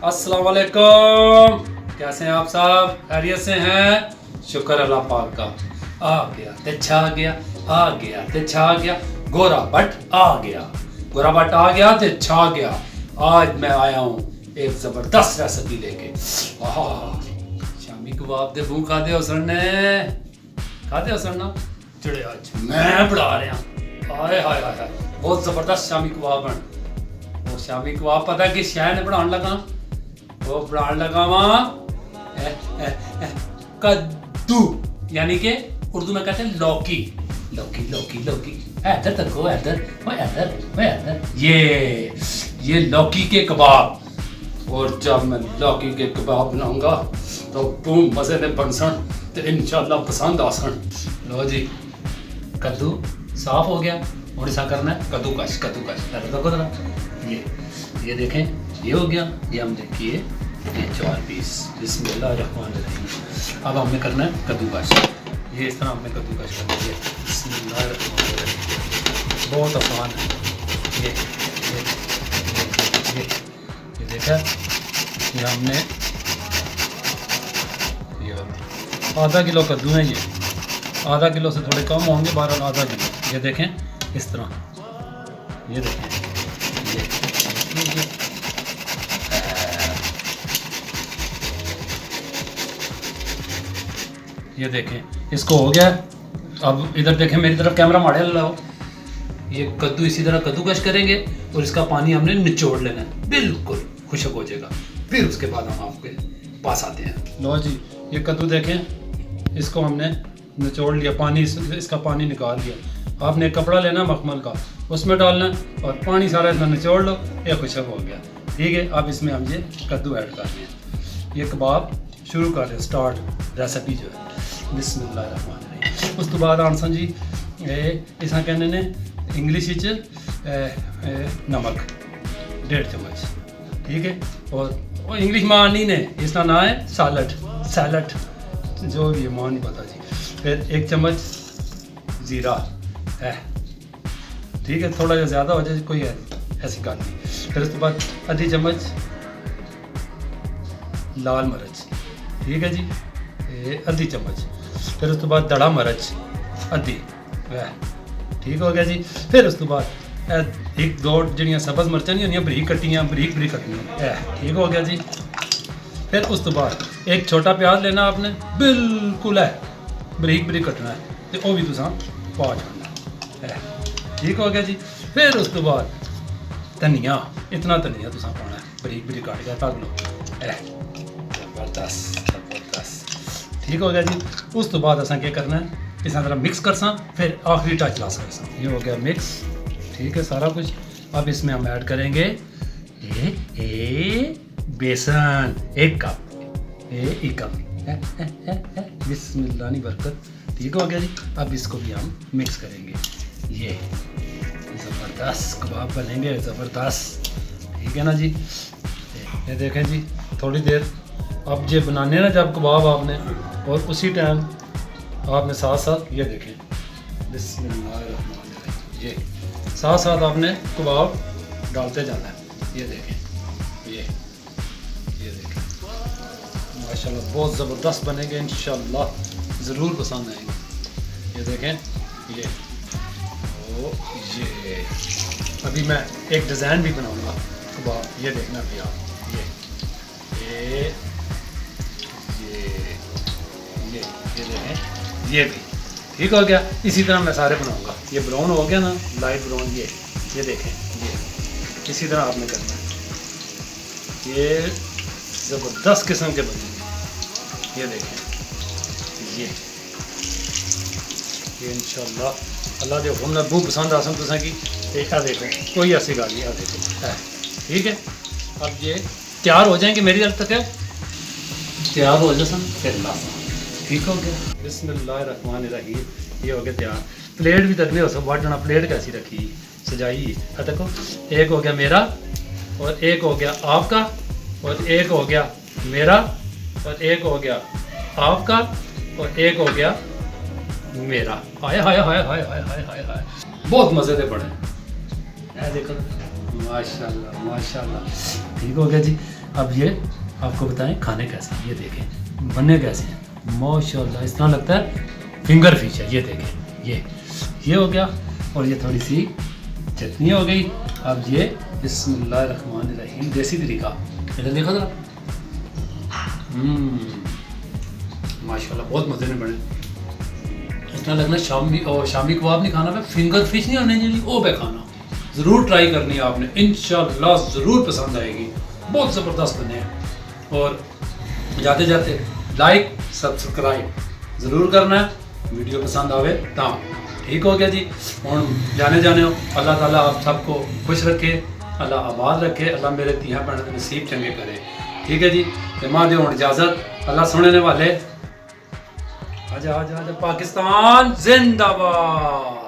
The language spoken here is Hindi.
अस्सलाम वालेकुम, कैसे हैं आप सब? खैरियत से हैं? शुक्र अल्लाह पाक का। आ गया ते छा गया, आ गया ते छा गया, गोरा भट्ट आ गया, गोरा भट्ट आ गया ते छा गया। आज मैं आया हूँ एक जबरदस्त रेसिपी लेके। शामी कबाब दे मुंह खादे हो सरने, खादे हो सरना चढ़े आज मैं बड़ा रहा। हाय हाय हाय हाय, बहुत जबरदस्त शामी कबाब बन। वो शामी कबाब पता कि शह ने बनाने लगा, वो बनाने लगा वहाँ कद्दू, यानी कि उर्दू में कहते हैं लौकी। लौकी लौकी लौकी, इधर तको, इधर वो इधर वो इधर, ये लौकी के कबाब। और जब मैं लौकी के कबाब बनाऊंगा तो खूब मजे ने बनसन तो इंशाल्लाह पसंद आसन। लो जी, कद्दू साफ हो गया, और ऐसा करना है कद्दूकश। कद्दूकश ये देखें, ये हो गया। ये हम देखिए ये 4 पीस। बिस्मिल्लाहिर्रहमानिर्रहीम। अब हमें करना है कद्दूकश। ये इस तरह हमने कद्दूकश करना है। बिस्मिल्लाहिर्रहमानिर्रहीम, बहुत आसान है। ये देखा, ये हमने आधा किलो कद्दू है। ये आधा किलो से थोड़े कम होंगे, 12 आधा किलो। ये देखें इस तरह, ये देखें ये देखें, इसको हो गया। अब इधर देखें, मेरी तरफ कैमरा मारे लाओ। ये कद्दू इसी तरह कद्दूकश करेंगे और इसका पानी हमने निचोड़ लेना है, बिल्कुल खुशक हो जाएगा। फिर उसके बाद हम आपके पास आते हैं। लो जी, ये कद्दू देखें, इसको हमने निचोड़ लिया, पानी इसका पानी निकाल लिया। आपने एक कपड़ा लेना मखमल का, उसमें डालना और पानी सारा इसमें निचोड़ लो, ये खुशक हो गया। ठीक है, अब इसमें हम ये कद्दू ऐड कर रहे हैं। ये कबाब शुरू कर रहे हैं, स्टार्ट रेसिपी जो है। बिस्मिल्लाहिर्रहमानिर्रहीम। उस तो बाद आंसन जी इसा कहने ने इंग्लिश नमक 1.5 चम्मच। ठीक है, और इंग्लिश में आनी ने इसका नाम है सैलड, जो भी है मां नहीं पता जी। फिर 1 चम्मच ज़ीरा है। ठीक है, थोड़ा ज़्यादा हो जाए कोई ऐसी बात नहीं। फिर उसके बाद आधी चम्मच लाल मिर्च। ठीक है जी, आधी चम्मच। फिर उसके बाद दड़ा मिर्च आधी, वह ठीक हो गया जी। फिर उसके बाद 1-2 जड़ियाँ सब्ज़ मिर्चां नहीं होंगी, बरीक कट्टियाँ, बरीक कट्टियाँ, ठीक हो गया जी। फिर उस तो बाद एक छोटा प्याज लेना आपने, बिल्कुल है बरीक कटना है, तो वो भी तुसा पा छड़ना है। ठीक हो गया जी। फिर उस तो बाद धनिया, इतना धनिया तुसा पाना है, बरीक काट गया तक लो। जबरदस्त। ठीक हो गया जी। उस तो बाद असा क्या करना है, इस तरह मिक्स करसा, फिर आखिरी टच ला सकता। ये हो गया मिक्स। ठीक है, सारा कुछ। अब इसमें हम ऐड करेंगे बेसन, 1 कप। बिस्मिल्लाह की बरकत। ठीक हो गया जी। अब इसको भी हम मिक्स करेंगे। ये ज़बरदस्त कबाब बनेंगे, ज़बरदस्त। ठीक है ना जी। ये देखें जी, थोड़ी देर अब ये बनाने ना जब कबाब आपने, और उसी टाइम आपने साथ साथ ये देखें, बिस्मिल्लाहिर्रहमानिर्रहीम, ये साथ साथ आपने कबाब डालते जाना है। ये देखें, ये देखें, माशाल्लाह बहुत ज़बरदस्त बनेंगे इंशाल्लाह, ज़रूर पसंद आएंगे। ये देखें, ये अभी मैं एक डिज़ाइन भी बनाऊंगा कबाब, ये देखना भी आप। ये देखें, ये भी ठीक हो गया। इसी तरह मैं सारे बनाऊंगा। ये ब्राउन हो गया ना, लाइट ब्राउन, ये देखें, ये इसी तरह आपने करना है। ये ज़बरदस्त किस्म के बनेंगे। ये देखें, ये इंशाल्लाह अल्लाह के हुक्म नाल बहुत पसंद आसन तुसा की। देखो, कोई ऐसी गल नहीं, देखो है। ठीक है, अब ये तैयार हो जाएंगे, मेरी तरफ तक है तैयार हो जाए, फिर लासा। ठीक हो गया। बिस्मिल्लाहिर्रहमानिर्रहीम, ये हो गया तैयार। प्लेट भी तक नहीं हो सब बांटना, प्लेट कैसी रखी सजाई है देखो। एक हो गया मेरा, और एक हो गया आपका, और एक हो गया मेरा, और एक हो गया आपका, और एक हो गया मेरा। हाय हाय हाय हाय हाय हाय हाय हाय, बहुत मज़े से पड़े। देखो माशाल्लाह माशाल्लाह। ठीक हो गया जी। अब ये आपको बताएं खाने कैसे हैं, ये देखें बनने कैसे हैं। माशाल्लाह इस तरह लगता है फिंगर फिश है। ये देखें ये हो गया। और ये थोड़ी सी चटनी हो गई। अब ये बिस्मिल्लाहिर्रहमानिर्रहीम देसी तरीका, इधर देखो जरा। माशाल्लाह बहुत मज़े में बने। इस तरह लगना शामी कबाब नहीं खाना पे, फिंगर फिश नहीं होने जी वो पे खाना। ज़रूर ट्राई करनी है आपने, इंशाल्लाह ज़रूर पसंद आएगी। बहुत ज़बरदस्त बने हैं। और जाते जाते लाइक सब्सक्राइब ज़रूर करना है, वीडियो पसंद आवे तो। ठीक हो गया जी। और जाने हो, अल्लाह ताला आप सबको खुश रखे, अल्लाह आबाद रखे, अल्लाह मेरे तियां भैन के नसीब चंगे करे। ठीक है जी। तो मां दे इजाज़त, अल्लाह सुनने वाले। आजा आजा आजा, पाकिस्तान जिंदाबाद।